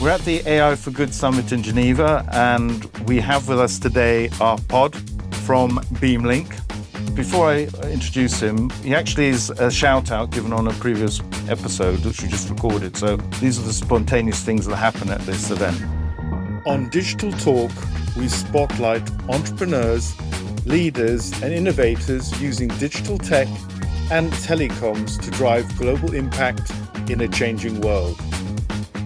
We're at the AI for Good Summit in Geneva, and we have with us today Arpad from Beamlink. Before I introduce him, he actually is a shout-out given on a previous episode, which we just recorded. So these are the spontaneous things that happen at this event. On Digital Talk, we spotlight entrepreneurs, leaders, and innovators using digital tech and telecoms to drive global impact in a changing world.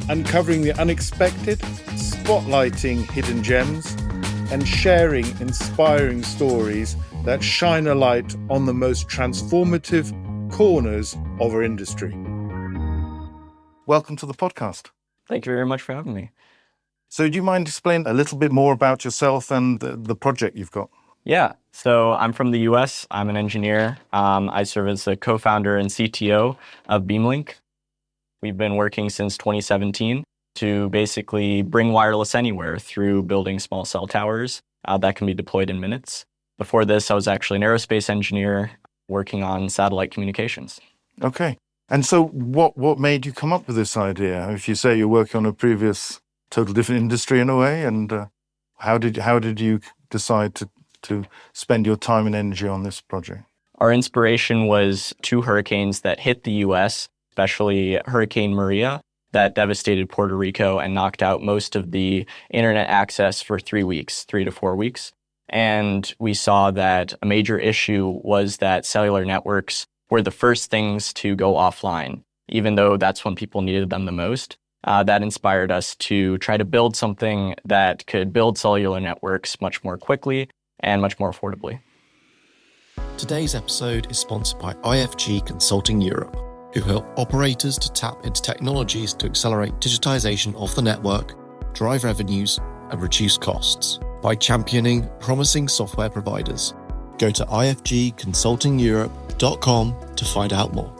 Uncovering the unexpected, spotlighting hidden gems, and sharing inspiring stories that shine a light on the most transformative corners of our industry. Welcome to the podcast. Thank you very much for having me. So do you mind explaining a little bit more about yourself and the project you've got? Yeah, so I'm from the US. I'm an engineer. I serve as the co-founder and CTO of Beamlink. We've been working since 2017 to basically bring wireless anywhere through building small cell towers that can be deployed in minutes. Before this, I was actually an aerospace engineer working on satellite communications. Okay. And so what made you come up with this idea? If you say you're working on a previous total different industry in a way, and how did you decide to spend your time and energy on this project? Our inspiration was two hurricanes that hit the US, especially Hurricane Maria, that devastated Puerto Rico and knocked out most of the internet access for 3 to 4 weeks. And we saw that a major issue was that cellular networks were the first things to go offline, even though that's when people needed them the most. That inspired us to try to build something that could build cellular networks much more quickly and much more affordably. Today's episode is sponsored by IFG Consulting Europe, who help operators to tap into technologies to accelerate digitization of the network, drive revenues, and reduce costs by championing promising software providers. Go to ifgconsultingeurope.com to find out more.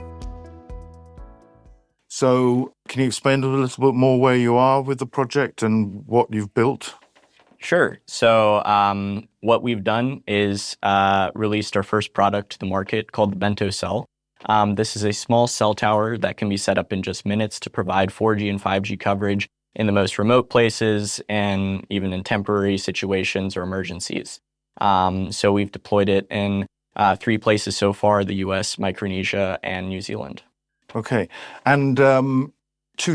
So can you explain a little bit more where you are with the project and what you've built? Sure. So what we've done is released our first product to the market called the Bentocell. This is a small cell tower that can be set up in just minutes to provide 4G and 5G coverage in the most remote places and even in temporary situations or emergencies. So we've deployed it in 3 places so far, the US, Micronesia, and New Zealand. Okay. And 2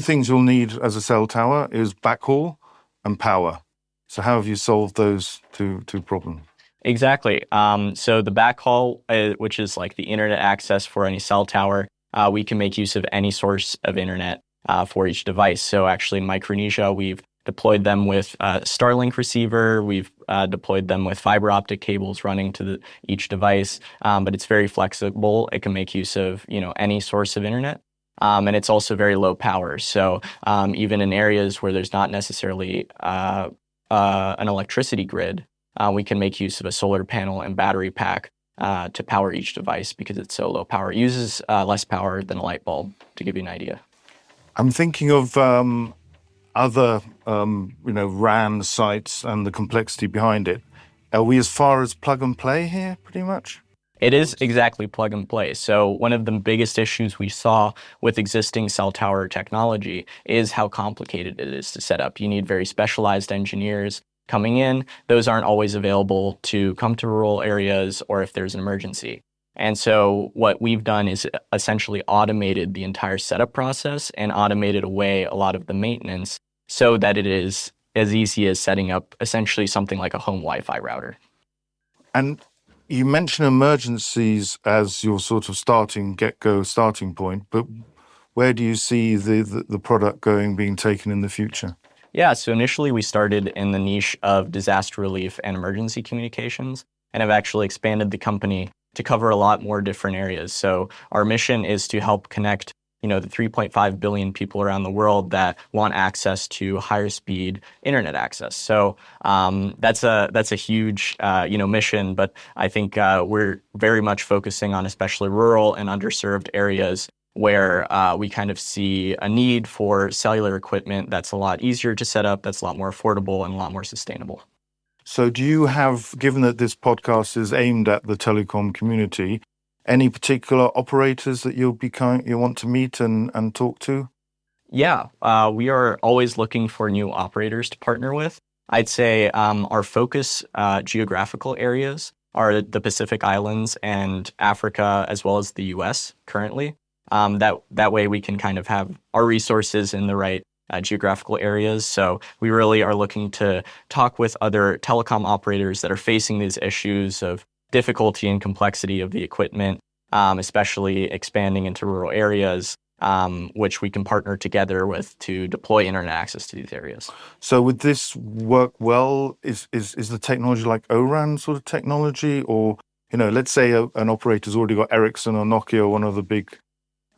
things you'll need as a cell tower is backhaul and power. So how have you solved those two problems? Exactly. So the backhaul, which is like the internet access for any cell tower, we can make use of any source of internet for each device. So actually in Micronesia, we've deployed them with Starlink receiver. We've deployed them with fiber optic cables running to each device. But it's very flexible. It can make use of any source of internet. And it's also very low power. So even in areas where there's not necessarily an electricity grid, we can make use of a solar panel and battery pack to power each device because it's so low power. It uses less power than a light bulb, to give you an idea. I'm thinking of other, RAN sites and the complexity behind it. Are we as far as plug and play here, pretty much? It is exactly plug and play. So one of the biggest issues we saw with existing cell tower technology is how complicated it is to set up. You need very specialized engineers coming in. Those aren't always available to come to rural areas or if there's an emergency. And so what we've done is essentially automated the entire setup process and automated away a lot of the maintenance so that it is as easy as setting up essentially something like a home Wi-Fi router. And you mentioned emergencies as your sort of starting point, but where do you see the product being taken in the future? Yeah, so initially we started in the niche of disaster relief and emergency communications, and have actually expanded the company to cover a lot more different areas. So our mission is to help connect, the 3.5 billion people around the world that want access to higher speed internet access. So that's a huge, mission, but I think we're very much focusing on especially rural and underserved areas where we kind of see a need for cellular equipment that's a lot easier to set up, that's a lot more affordable and a lot more sustainable. So do you have, given that this podcast is aimed at the telecom community, any particular operators that you want to meet and talk to? Yeah, we are always looking for new operators to partner with. I'd say our focus geographical areas are the Pacific Islands and Africa, as well as the US currently. That way we can kind of have our resources in the right geographical areas. So we really are looking to talk with other telecom operators that are facing these issues of difficulty and complexity of the equipment, especially expanding into rural areas, which we can partner together with to deploy internet access to these areas. So would this work well? Is the technology like O-RAN sort of technology? Or, let's say an operator's already got Ericsson or Nokia, or one of the big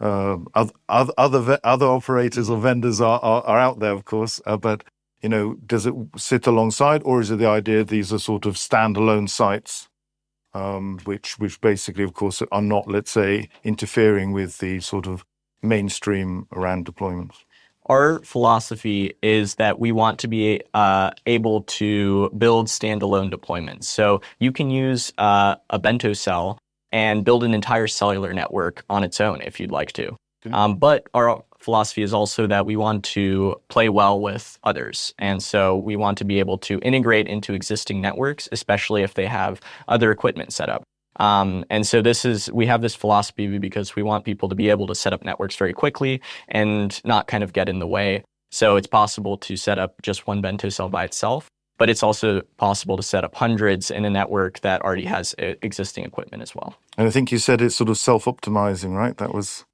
other operators or vendors are out there, of course. But, does it sit alongside, or is it the idea these are sort of standalone sites, which basically, of course, are not, let's say, interfering with the sort of mainstream RAN deployments? Our philosophy is that we want to be able to build standalone deployments. So you can use a Bentocell and build an entire cellular network on its own if you'd like to. But our philosophy is also that we want to play well with others. And so we want to be able to integrate into existing networks, especially if they have other equipment set up. And so we have this philosophy because we want people to be able to set up networks very quickly and not kind of get in the way. So it's possible to set up just one Bentocell by itself, but it's also possible to set up hundreds in a network that already has existing equipment as well. And I think you said it's sort of self-optimizing, right? That was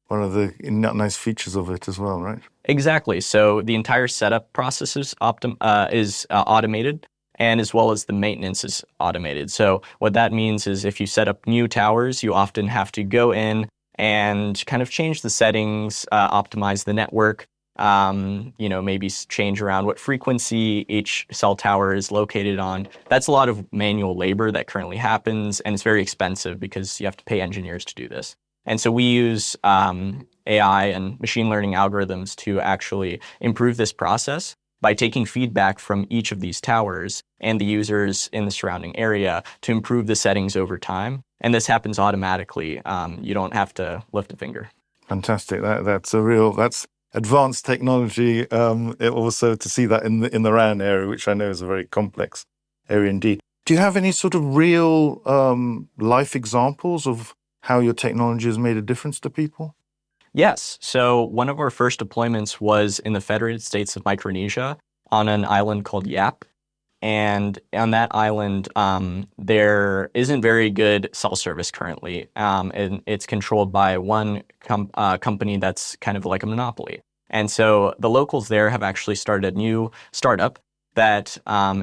one of the nice features of it as well, right? Exactly. So the entire setup process is automated, and as well as the maintenance is automated. So what that means is if you set up new towers, you often have to go in and kind of change the settings, optimize the network, maybe change around what frequency each cell tower is located on. That's a lot of manual labor that currently happens, and it's very expensive because you have to pay engineers to do this. And so we use AI and machine learning algorithms to actually improve this process by taking feedback from each of these towers and the users in the surrounding area to improve the settings over time. And this happens automatically. You don't have to lift a finger. Fantastic. That's advanced technology. Also to see that in the RAN area, which I know is a very complex area indeed. Do you have any sort of real life examples of how your technology has made a difference to people? Yes. So one of our first deployments was in the Federated States of Micronesia on an island called Yap. And on that island, there isn't very good cell service currently. And it's controlled by one company that's kind of like a monopoly. And so the locals there have actually started a new startup that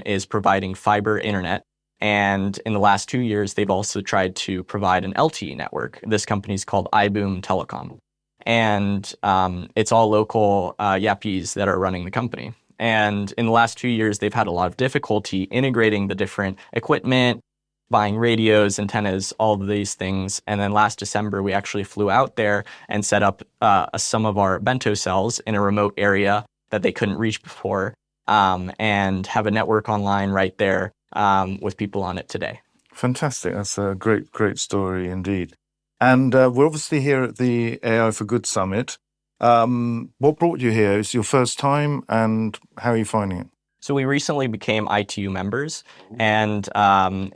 is providing fiber internet. And in the last 2 years, they've also tried to provide an LTE network. This company is called iBoom Telecom. And it's all local Yappies that are running the company. And in the last 2 years, they've had a lot of difficulty integrating the different equipment, buying radios, antennas, all of these things. And then last December, we actually flew out there and set up some of our Bentocells in a remote area that they couldn't reach before, and have a network online right there with people on it today. Fantastic. That's a great story indeed. And we're obviously here at the AI for Good Summit. What brought you here? Is it your first time, and how are you finding it? So we recently became ITU members, and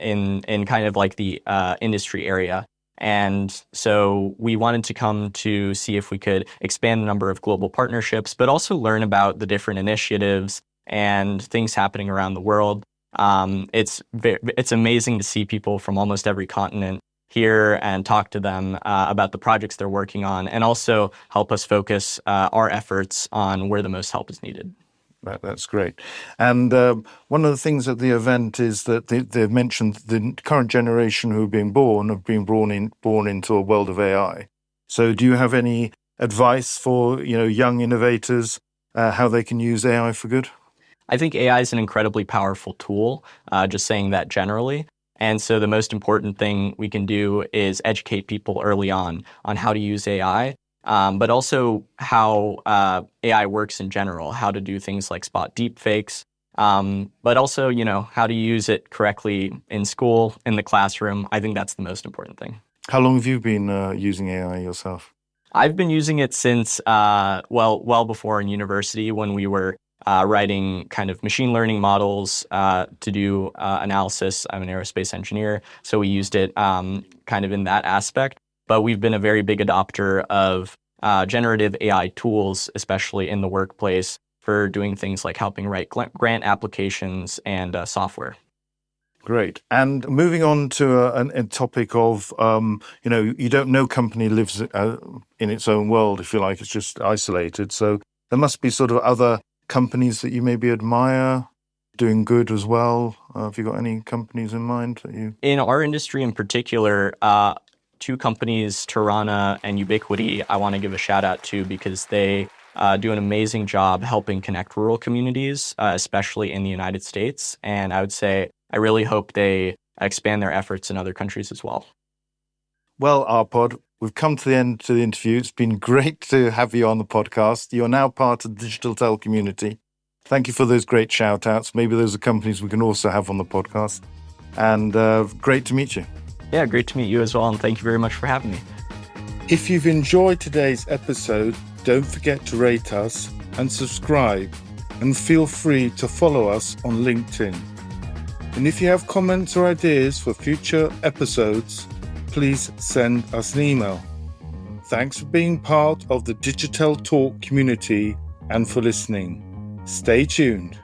in kind of like the industry area. And so we wanted to come to see if we could expand the number of global partnerships, but also learn about the different initiatives and things happening around the world. It's amazing to see people from almost every continent here and talk to them about the projects they're working on, and also help us focus our efforts on where the most help is needed. That's great. And one of the things at the event is that they've mentioned the current generation who have been born into a world of AI. So do you have any advice for young innovators, how they can use AI for good? I think AI is an incredibly powerful tool, just saying that generally. And so the most important thing we can do is educate people early on how to use AI, but also how AI works in general, how to do things like spot deepfakes, but also, how to use it correctly in school, in the classroom. I think that's the most important thing. How long have you been using AI yourself? I've been using it since, well before in university when we were writing kind of machine learning models to do analysis. I'm an aerospace engineer, so we used it kind of in that aspect. But we've been a very big adopter of generative AI tools, especially in the workplace, for doing things like helping write grant applications and software. Great. And moving on to a topic of, you don't know company lives in its own world, if you like. It's just isolated. So there must be sort of other companies that you maybe admire doing good as well. Have you got any companies in mind that you... In our industry in particular, two companies, Tirana and Ubiquity, I want to give a shout out to because they do an amazing job helping connect rural communities, especially in the United States. And I would say I really hope they expand their efforts in other countries as well. Well, Arpad, we've come to the end of the interview. It's been great to have you on the podcast. You're now part of the Digital community. Thank you for those great shout outs. Maybe those are companies we can also have on the podcast. And great to meet you. Yeah, great to meet you as well. And thank you very much for having me. If you've enjoyed today's episode, don't forget to rate us and subscribe. And feel free to follow us on LinkedIn. And if you have comments or ideas for future episodes, please send us an email. Thanks for being part of the Digital Talk community and for listening. Stay tuned.